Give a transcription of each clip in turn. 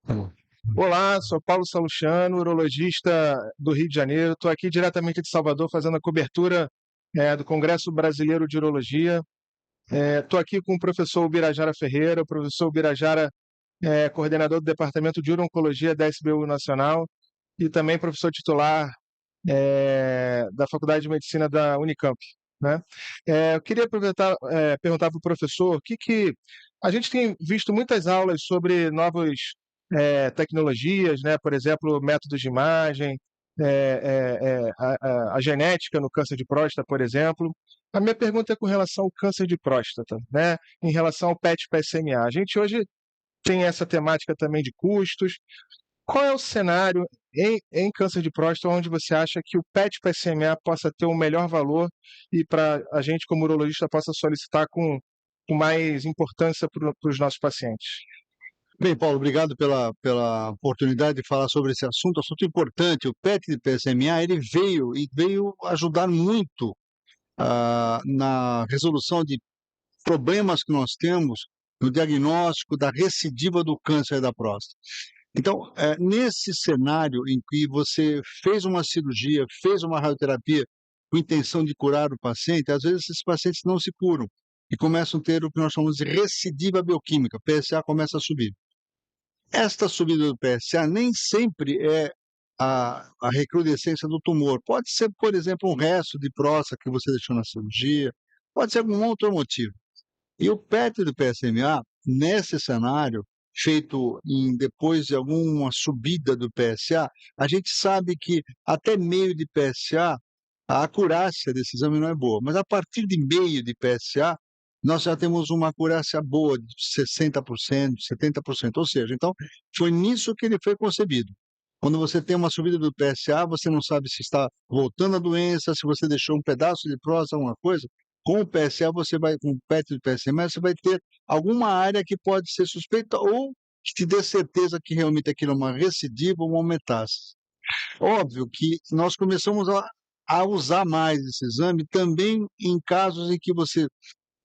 Hum. Olá, sou Paulo Salustiano, urologista do Rio de Janeiro. Estou aqui diretamente de Salvador fazendo a cobertura do Congresso Brasileiro de Urologia. Estou aqui com o professor Ubirajara Ferreira. O professor Ubirajara é coordenador do Departamento de Urologia da SBU Nacional e também professor titular da Faculdade de Medicina da Unicamp, né? Eu queria aproveitar, perguntar para o professor que a gente tem visto muitas aulas sobre novas tecnologias, né? Por exemplo, métodos de imagem, a genética no câncer de próstata, por exemplo. A minha pergunta é com relação ao câncer de próstata, né? Em relação ao PET-PSMA. A gente hoje tem essa temática também de custos. Qual é o cenário em câncer de próstata onde você acha que o PET-PSMA possa ter um melhor valor e para a gente, como urologista, possa solicitar com mais importância para os nossos pacientes? Bem, Paulo, obrigado pela oportunidade de falar sobre esse assunto importante. O PET de PSMA, ele veio ajudar muito na resolução de problemas que nós temos no diagnóstico da recidiva do câncer da próstata. Então, nesse cenário em que você fez uma cirurgia, fez uma radioterapia com intenção de curar o paciente, às vezes esses pacientes não se curam e começam a ter o que nós chamamos de recidiva bioquímica, o PSA começa a subir. Esta subida do PSA nem sempre é a recrudescência do tumor. Pode ser, por exemplo, um resto de próstata que você deixou na cirurgia, pode ser algum outro motivo. E o PET do PSMA, nesse cenário, feito depois de alguma subida do PSA, a gente sabe que até meio de PSA, a acurácia desse exame não é boa. Mas a partir de meio de PSA, nós já temos uma acurácia boa de 60%, 70%. Ou seja, então, foi nisso que ele foi concebido. Quando você tem uma subida do PSA, você não sabe se está voltando a doença, se você deixou um pedaço de próstata, alguma coisa. Com o PSA, com o PET do PSMA, você vai ter alguma área que pode ser suspeita ou que te dê certeza que realmente aquilo é uma recidiva ou uma metástase. Óbvio que nós começamos a usar mais esse exame também em casos em que você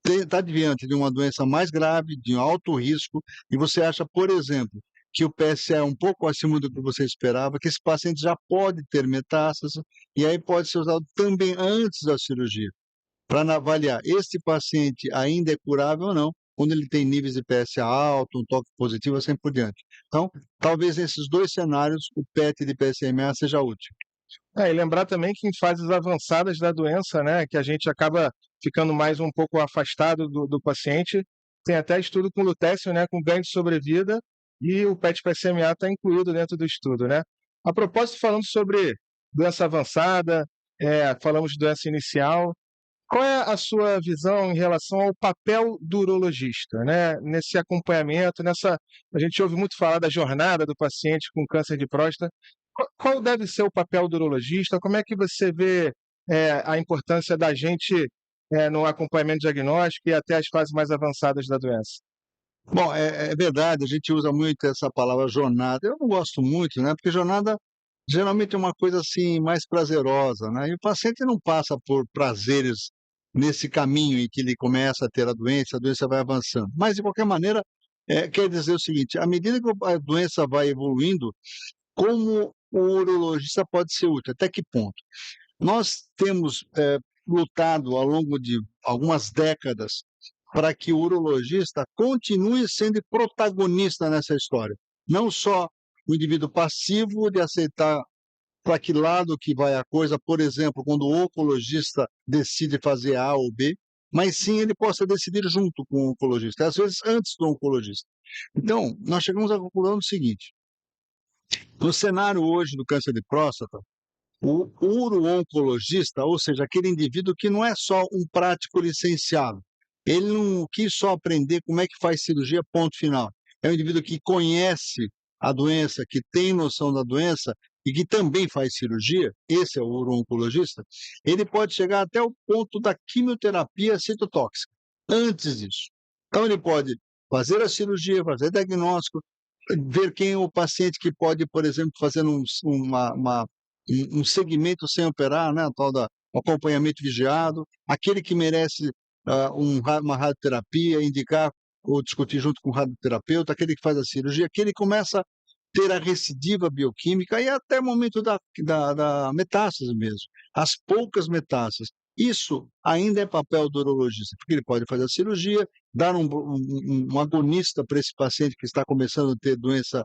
está diante de uma doença mais grave, de alto risco, e você acha, por exemplo, que o PSA é um pouco acima do que você esperava, que esse paciente já pode ter metástase, e aí pode ser usado também antes da cirurgia, para avaliar este paciente ainda é curável ou não, quando ele tem níveis de PSA alto, um toque positivo, assim por diante. Então, talvez nesses dois cenários, o PET de PSMA seja útil. E lembrar também que em fases avançadas da doença, né, que a gente acaba ficando mais um pouco afastado do paciente, tem até estudo com lutécio, né, com ganho de sobrevida, e o PET-PSMA está incluído dentro do estudo, né? A propósito, falando sobre doença avançada, falamos de doença inicial, qual é a sua visão em relação ao papel do urologista, né? Nesse acompanhamento, a gente ouve muito falar da jornada do paciente com câncer de próstata. Qual deve ser o papel do urologista? Como é que você vê a importância da gente no acompanhamento diagnóstico e até as fases mais avançadas da doença? Bom, é verdade, a gente usa muito essa palavra jornada. Eu não gosto muito, né? Porque jornada geralmente é uma coisa assim mais prazerosa, né? E o paciente não passa por prazeres nesse caminho em que ele começa a ter a doença vai avançando. Mas de qualquer maneira, quer dizer o seguinte: à medida que a doença vai evoluindo, como o urologista pode ser útil? Até que ponto? Nós temos lutado ao longo de algumas décadas para que o urologista continue sendo protagonista nessa história. Não só o indivíduo passivo de aceitar para que lado que vai a coisa, por exemplo, quando o oncologista decide fazer A ou B, mas sim ele possa decidir junto com o oncologista, às vezes antes do oncologista. Então, nós chegamos à conclusão do seguinte: no cenário hoje do câncer de próstata, o uro-oncologista, ou seja, aquele indivíduo que não é só um prático licenciado, ele não quis só aprender como é que faz cirurgia, ponto final. É um indivíduo que conhece a doença, que tem noção da doença e que também faz cirurgia, esse é o uro-oncologista, ele pode chegar até o ponto da quimioterapia citotóxica, antes disso. Então ele pode fazer a cirurgia, fazer diagnóstico, ver quem é o paciente que pode, por exemplo, fazer um segmento sem operar, né, tal da o acompanhamento vigiado, aquele que merece uma radioterapia, indicar ou discutir junto com o radioterapeuta, aquele que faz a cirurgia, aquele começa ter a recidiva bioquímica e até o momento da metástase mesmo, as poucas metástases. Isso ainda é papel do urologista, porque ele pode fazer a cirurgia, dar um agonista para esse paciente que está começando a ter doença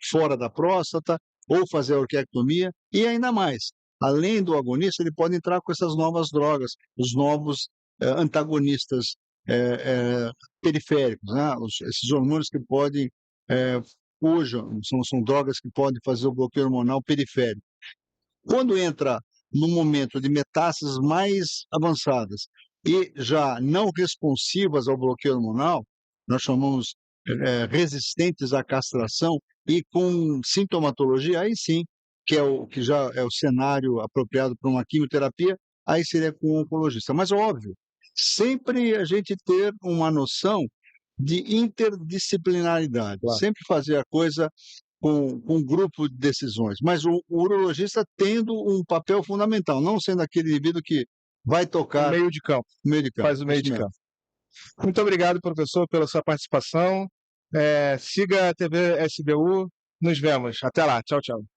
fora da próstata, ou fazer a orquiectomia, e ainda mais, além do agonista, ele pode entrar com essas novas drogas, os novos antagonistas periféricos, né? Esses hormônios que podem, são drogas que podem fazer o bloqueio hormonal periférico. Quando entra no momento de metástases mais avançadas e já não responsivas ao bloqueio hormonal, nós chamamos resistentes à castração e com sintomatologia, aí sim, que já é o cenário apropriado para uma quimioterapia, aí seria com o oncologista. Mas óbvio, sempre a gente ter uma noção de interdisciplinaridade, Claro. sempre fazer a coisa com um grupo de decisões, mas o urologista tendo um papel fundamental, não sendo aquele indivíduo que vai O tocar meio de campo, no meio de campo. faz o meio Isso de mesmo. campo. Muito obrigado, professor, pela sua participação. Siga a TV SBU. Nos vemos. Até lá. Tchau, tchau.